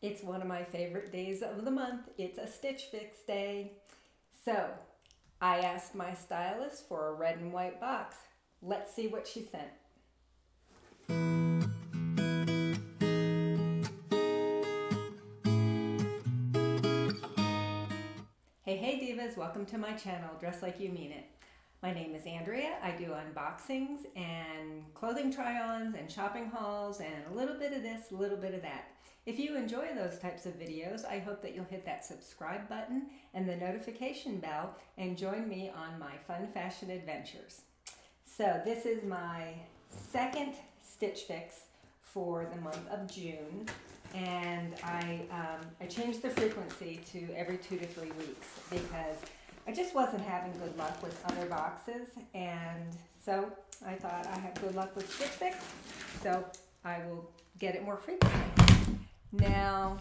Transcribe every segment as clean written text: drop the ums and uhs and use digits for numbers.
It's one of my favorite days of the month. It's a Stitch Fix day. So I asked my stylist for a red and white box. Let's see what she sent. Hey divas, welcome to my channel, Dress Like You Mean It. My name is Andrea. I do unboxings and clothing try-ons and shopping hauls and a little bit of this, a little bit of that. If you enjoy those types of videos, I hope that you'll hit that subscribe button and the notification bell and join me on my fun fashion adventures. So this is my second Stitch Fix for the month of June, and I changed the frequency to every 2 to 3 weeks because I just wasn't having good luck with other boxes, and so I thought I had good luck with Stitch Fix, so I will get it more frequently. Now,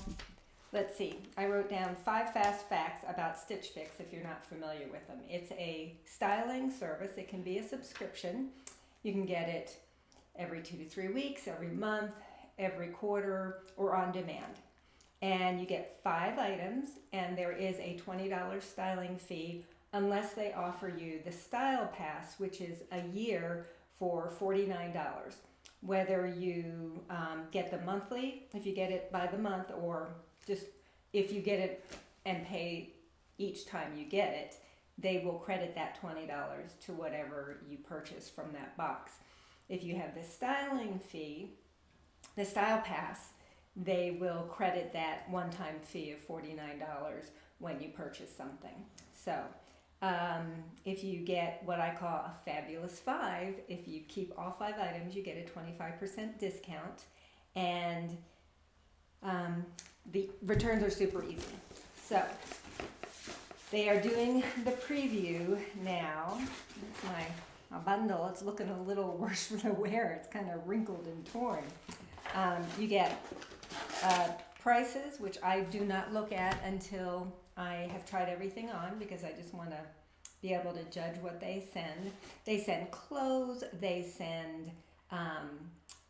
let's see. I wrote down 5 fast facts about Stitch Fix if you're not familiar with them. It's a styling service. It can be a subscription. You can get it every 2 to 3 weeks, every month, every quarter, or on demand. And you get 5 items, and there is a $20 styling fee unless they offer you the Style Pass, which is a year for $49. Whether you get the monthly, if you get it by the month, or just if you get it and pay each time you get it, they will credit that $20 to whatever you purchase from that box. If you have the styling fee, the Style Pass, they will credit that one-time fee of $49 when you purchase something. So if you get what I call a fabulous 5, if you keep all 5 items, you get a 25% discount, and the returns are super easy. So they are doing the preview now. It's my bundle. It's looking a little worse for the wear. It's kind of wrinkled and torn. You get prices, which I do not look at until I have tried everything on, because I just want to be able to judge what they send. They send clothes, they send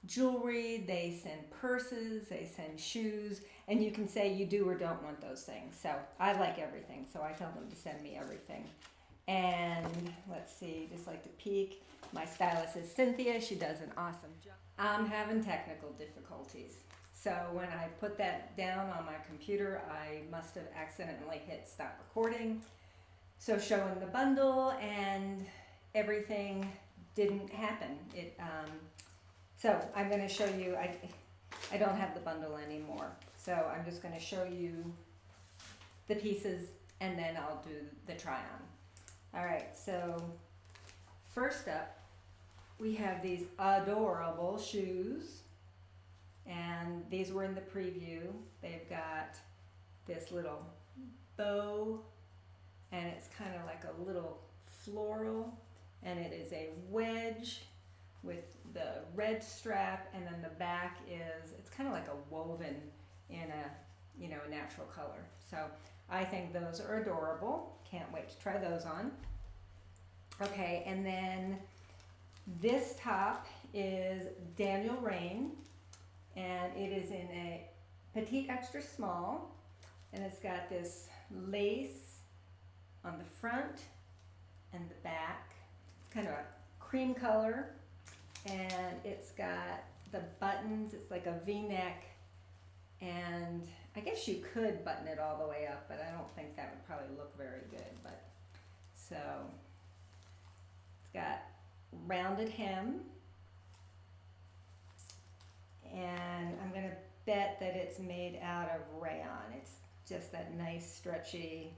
jewelry, they send purses, they send shoes, and you can say you do or don't want those things. So I like everything, so I tell them to send me everything. And let's see, just like to peek. My stylist is Cynthia. She does an awesome job. I'm having technical difficulties. So when I put that down on my computer, I must have accidentally hit stop recording. So showing the bundle and everything didn't happen. So I'm going to show you, I don't have the bundle anymore. So I'm just going to show you the pieces, and then I'll do the try on. All right, so first up, we have these adorable shoes. And these were in the preview. They've got this little bow, and it's kind of like a little floral, and it is a wedge with the red strap, and then the back is, it's kind of like a woven in a, a natural color. So I think those are adorable. Can't wait to try those on. Okay, and then this top is Daniel Rainn. And it is in a petite extra small, and it's got this lace on the front and the back. It's kind of a cream color, and it's got the buttons. It's like a V-neck, and I guess you could button it all the way up, but I don't think that would probably look very good. But so it's got rounded hem. And I'm going to bet that it's made out of rayon. It's just that nice stretchy,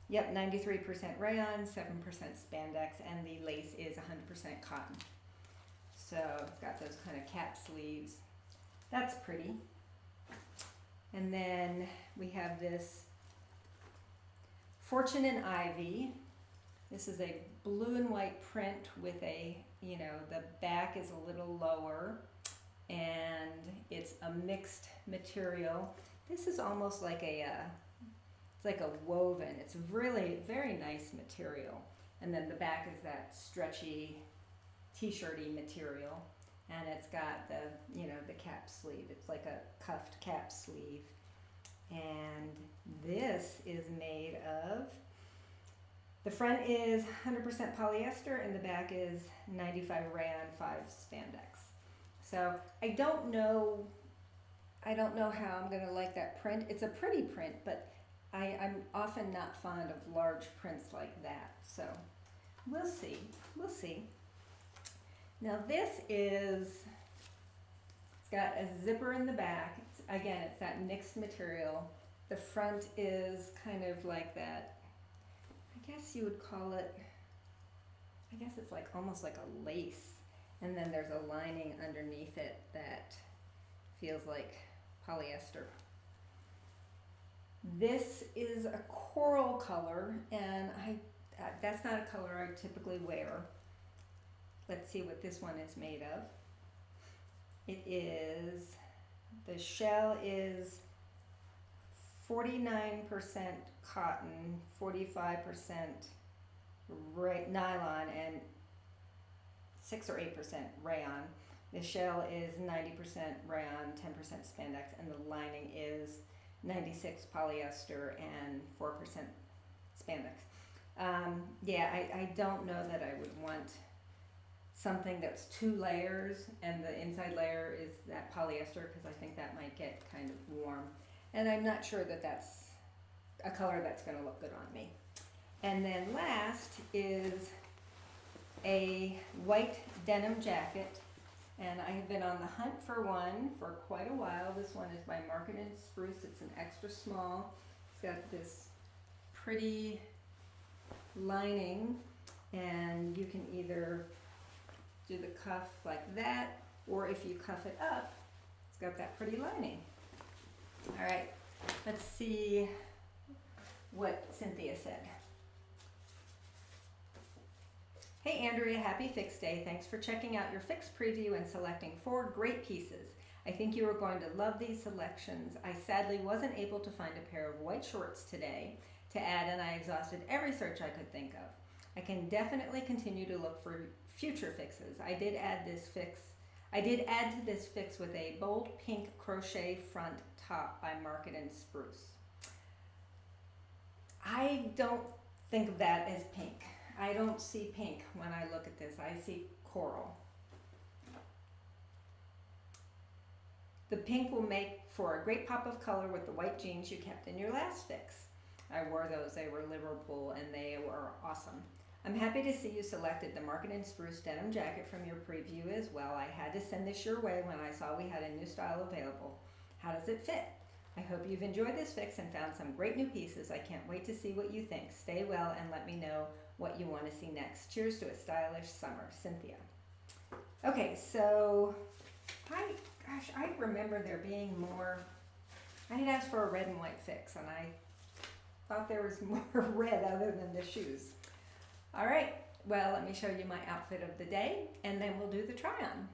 93% rayon, 7% spandex, and the lace is 100% cotton. So it's got those kind of cap sleeves. That's pretty. And then we have this Fortune and Ivy. This is a blue and white print with a, the back is a little lower, and it's a mixed material. This is almost like it's like a woven. It's really very nice material. And then the back is that stretchy t-shirty material, and it's got the, the cap sleeve. It's like a cuffed cap sleeve. And this is made of, the front is 100% polyester and the back is 95 rayon 5 spandex. So I don't know how I'm gonna like that print. It's a pretty print, but I'm often not fond of large prints like that. So we'll see, we'll see. Now this is, it's got a zipper in the back. Again, it's that mixed material. The front is kind of like that, I guess you would call it, I guess it's like almost like a lace. And then there's a lining underneath it that feels like polyester. This is a coral color, and that's not a color I typically wear. Let's see what this one is made of. It is, the shell is 49% cotton, 45% nylon, and 6 or 8% rayon. The shell is 90% rayon, 10% spandex, and the lining is 96 polyester and 4% spandex. Yeah, I don't know that I would want something that's 2 layers and the inside layer is that polyester, because I think that might get kind of warm. And I'm not sure that that's a color that's going to look good on me. And then last is a white denim jacket, and I have been on the hunt for one for quite a while. This one is by Market and Spruce. It's an extra small. It's got this pretty lining, and you can either do the cuff like that, or if you cuff it up, it's got that pretty lining. All right, let's see what Cynthia said. Hey Andrea, happy Fix Day. Thanks for checking out your Fix preview and selecting 4 great pieces. I think you are going to love these selections. I sadly wasn't able to find a pair of white shorts today to add, and I exhausted every search I could think of. I can definitely continue to look for future fixes. I did add to this fix with a bold pink crochet front top by Market and Spruce. I don't think of that as pink. I don't see pink when I look at this. I see coral. The pink will make for a great pop of color with the white jeans you kept in your last fix. I wore those. They were Liverpool and they were awesome. I'm happy to see you selected the Market and Spruce denim jacket from your preview as well. I had to send this your way when I saw we had a new style available. How does it fit? I hope you've enjoyed this fix and found some great new pieces. I can't wait to see what you think. Stay well and let me know what you want to see next. Cheers to a stylish summer, Cynthia. Okay, so I remember there being more. I had asked for a red and white fix, and I thought there was more red other than the shoes. All right, well, let me show you my outfit of the day, and then we'll do the try-on.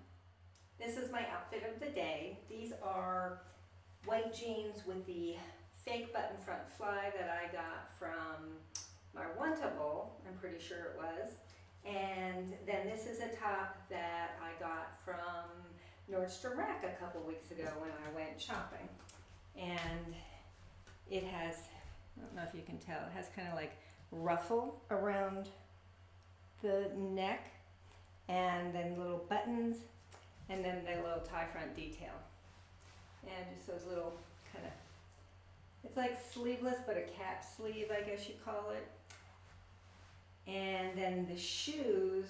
This is my outfit of the day. These are white jeans with the fake button front fly that I got from my Wantable, I'm pretty sure it was. And then this is a top that I got from Nordstrom Rack a couple weeks ago when I went shopping. And it has, I don't know if you can tell, it has kind of like ruffle around the neck, and then little buttons, and then the little tie front detail. And just those little kind of, it's like sleeveless, but a cap sleeve, I guess you'd call it. And then the shoes,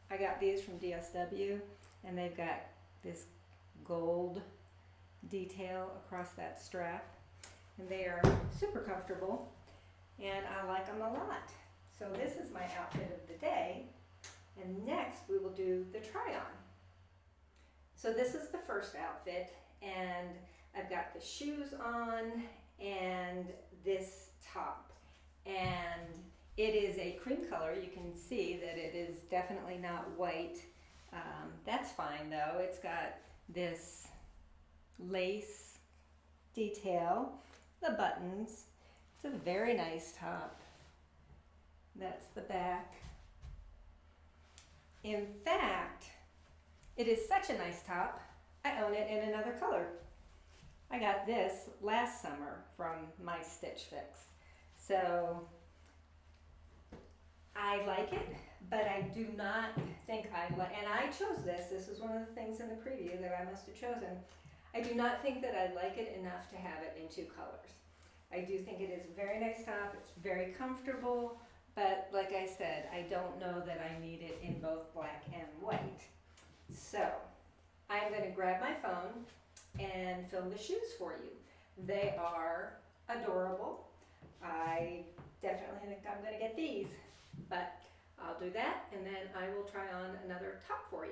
I got these from DSW, and they've got this gold detail across that strap, and they are super comfortable, and I like them a lot. So this is my outfit of the day, and next we will do the try-on. So this is the first outfit, and I've got the shoes on and this top, and it is a cream color. You can see that it is definitely not white. That's fine though. It's got this lace detail, the buttons. It's a very nice top. That's the back. In fact, it is such a nice top, I own it in another color. I got this last summer from my Stitch Fix. So I like it, but I do not think I like, and I chose this. This is one of the things in the preview that I must have chosen. I do not think that I like it enough to have it in 2 colors. I do think it is a very nice top. It's very comfortable, but like I said, I don't know that I need it in both black and white. So I'm going to grab my phone and film the shoes for you. They are adorable. I definitely think I'm going to get these, but I'll do that and then I will try on another top for you.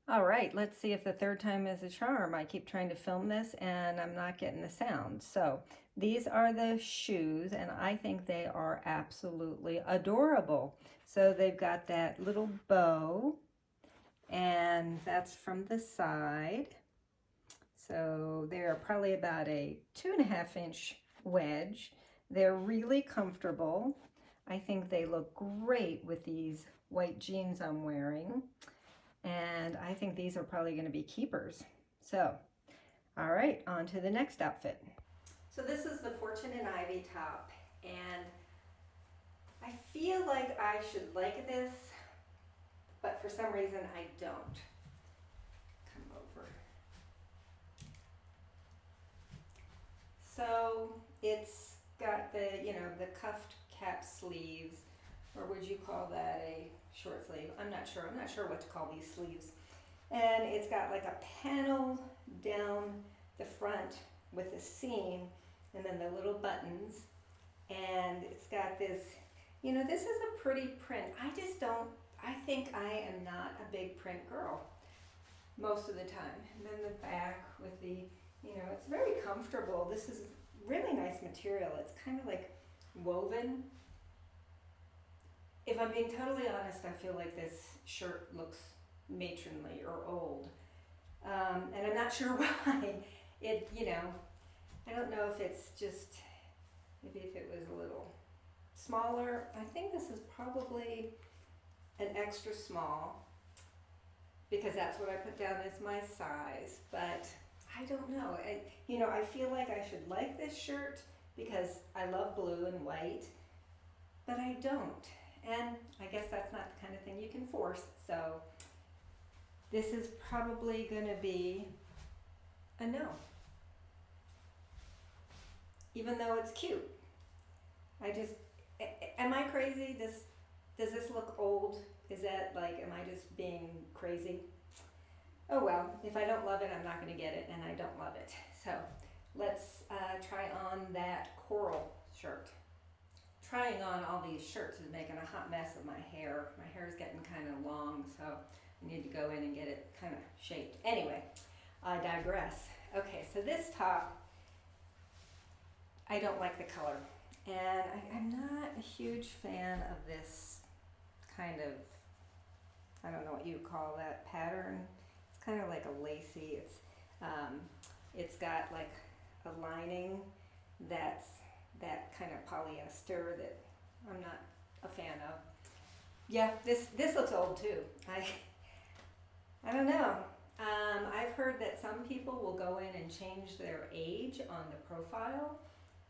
All right, let's see if the third time is a charm. I keep trying to film this and I'm not getting the sound. So these are the shoes and I think they are absolutely adorable. So they've got that little bow and that's from the side. So they're probably about a 2.5 inch wedge. They're really comfortable. I think they look great with these white jeans I'm wearing. And I think these are probably going to be keepers. So, all right, on to the next outfit. So this is the Fortune and Ivy top. And I feel like I should like this, but for some reason I don't. Come over. So it's got the, you know, the cuffed cap sleeves, or would you call that a short sleeve? I'm not sure what to call these sleeves. And it's got like a panel down the front with a seam and then the little buttons. And it's got this, you know, this is a pretty print. I think I am not a big print girl most of the time. And then the back with the, you know, it's very comfortable. This is really nice material. It's kind of like woven. If I'm being totally honest, I feel like this shirt looks matronly or old. And I'm not sure why. It, you know, I don't know if it's just, maybe if it was a little smaller. I think this is probably an extra small because that's what I put down as my size, but I don't know. You know, I feel like I should like this shirt because I love blue and white, but I don't. And I guess that's not the kind of thing you can force. So this is probably going to be a no. Even though it's cute. Am I crazy? Does this look old? Is that like, am I just being crazy? Oh well, if I don't love it, I'm not going to get it, and I don't love it. So let's try on that coral shirt. Trying on all these shirts is making a hot mess of my hair. My hair is getting kind of long, so I need to go in and get it kind of shaped. Anyway, I digress. Okay, so this top, I don't like the color. And I'm not a huge fan of this kind of, I don't know what you call that pattern. It's kind of like a lacy. It's got like a lining that's that kind of polyester that I'm not a fan of. Yeah, this looks old too. I don't know. I've heard that some people will go in and change their age on the profile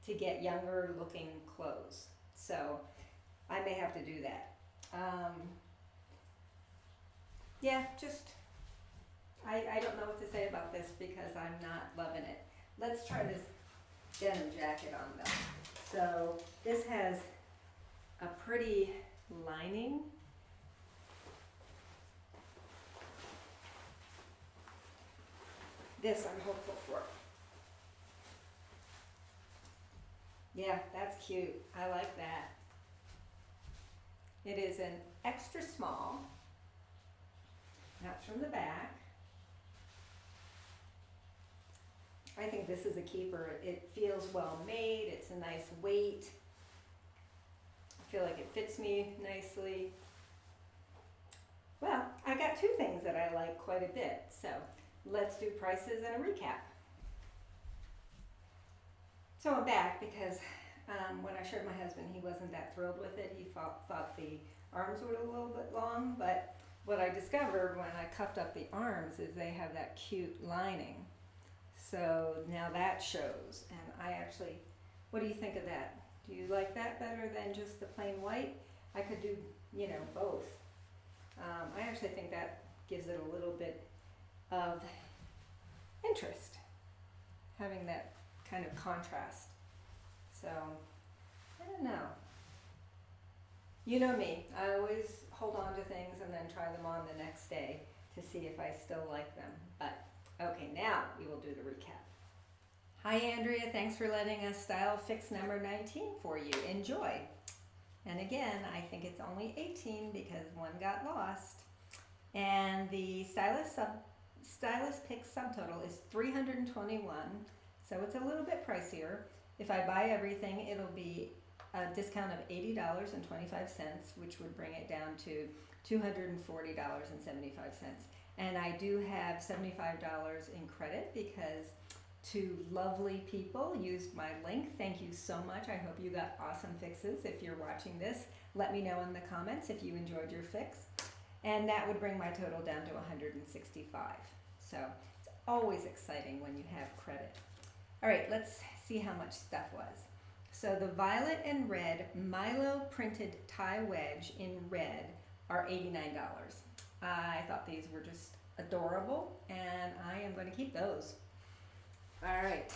to get younger looking clothes. So I may have to do that. Yeah, just, I don't know what to say about this because I'm not loving it. Let's try this denim jacket on though. So this has a pretty lining. This I'm hopeful for. Yeah, that's cute. I like that. It is an extra small. That's from the back. I think this is a keeper. It feels well made. It's a nice weight. I feel like it fits me nicely. Well, I got two things that I like quite a bit. So let's do prices and a recap. So I'm back because when I showed my husband, he wasn't that thrilled with it. He thought the arms were a little bit long, but what I discovered when I cuffed up the arms is they have that cute lining. So now that shows, and I actually, what do you think of that? Do you like that better than just the plain white? I could do, you know, both. I actually think that gives it a little bit of interest, having that kind of contrast. So, I don't know. You know me, I always hold on to things and then try them on the next day to see if I still like them. But, okay, now we will do the recap. Hi Andrea, thanks for letting us style fix number 19 for you. Enjoy. And again, I think it's only 18 because one got lost. And the stylist pick subtotal is 321, so it's a little bit pricier. If I buy everything, it'll be a discount of $80.25, which would bring it down to $240.75. And I do have $75 in credit because 2 lovely people used my link. Thank you so much. I hope you got awesome fixes. If you're watching this, let me know in the comments if you enjoyed your fix. And that would bring my total down to 165. So it's always exciting when you have credit. All right, let's see how much stuff was. So the violet and red Miloh printed tie wedge in red are $89. I thought these were just adorable and I am going to keep those. All right,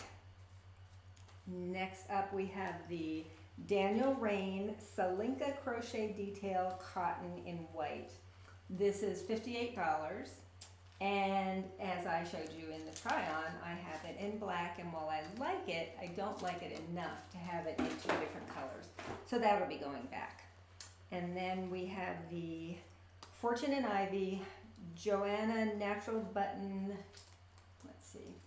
next up we have the Rainn Salinka crochet detail cotton in white. This is $58, and as I showed you in the try-on, I have it in black, and while I like it, I don't like it enough to have it in 2 different colors. So that'll be going back. And then we have the Fortune and Ivy Joanna natural button, let's see,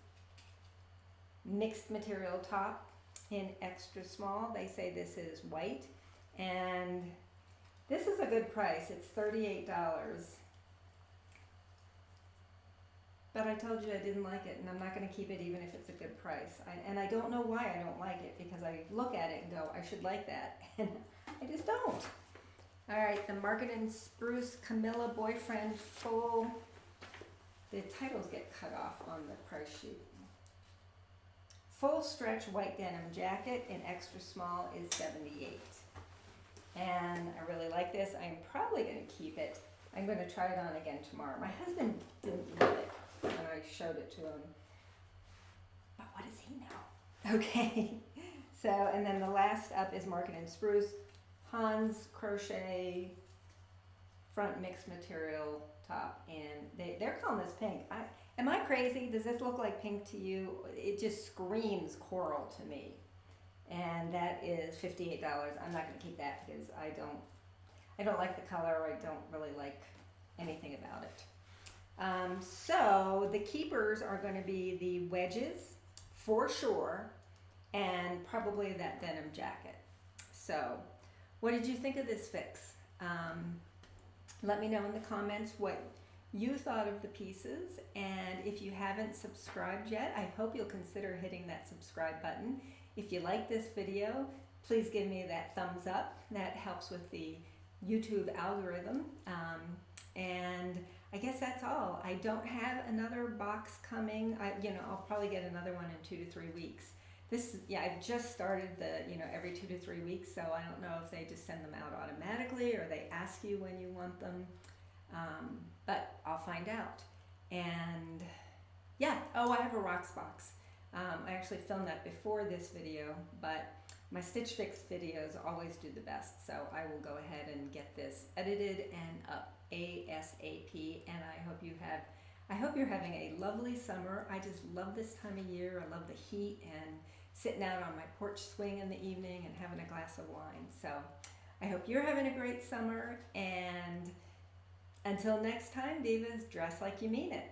mixed material top in extra small. They say this is white, and this is a good price. It's $38. But I told you I didn't like it, and I'm not going to keep it even if it's a good price. And I don't know why I don't like it, because I look at it and go, I should like that, and I just don't. All right, the Market and Spruce Camilla Boyfriend full. The titles get cut off on the price sheet. Full stretch white denim jacket in extra small is $78. And I really like this. I'm probably going to keep it. I'm going to try it on again tomorrow. My husband didn't love it when I showed it to him. But what does he know? Okay. So, and then the last up is Market and Spruce. Hans crochet front mixed material top. And they're calling this pink. Am I crazy? Does this look like pink to you? It just screams coral to me. And that is $58. I'm not going to keep that because I don't like the color, or I don't really like anything about it. So the keepers are going to be the wedges for sure, and probably that denim jacket. So what did you think of this fix? Let me know in the comments what you thought of the pieces, and if you haven't subscribed yet, I hope you'll consider hitting that subscribe button. If you like this video, please give me that thumbs up. That helps with the YouTube algorithm. And I guess that's all. I don't have another box coming. I'll probably get another one in 2 to 3 weeks. I've just started the, every 2 to 3 weeks, so I don't know if they just send them out automatically or they ask you when you want them. But I'll find out. And yeah, I have a rocks box. I actually filmed that before this video, but my Stitch Fix videos always do the best, so I will go ahead and get this edited and up ASAP. And I hope you're having a lovely summer. I just love this time of year. I love the heat and sitting out on my porch swing in the evening and having a glass of wine. So I hope you're having a great summer, and until next time, divas, dress like you mean it.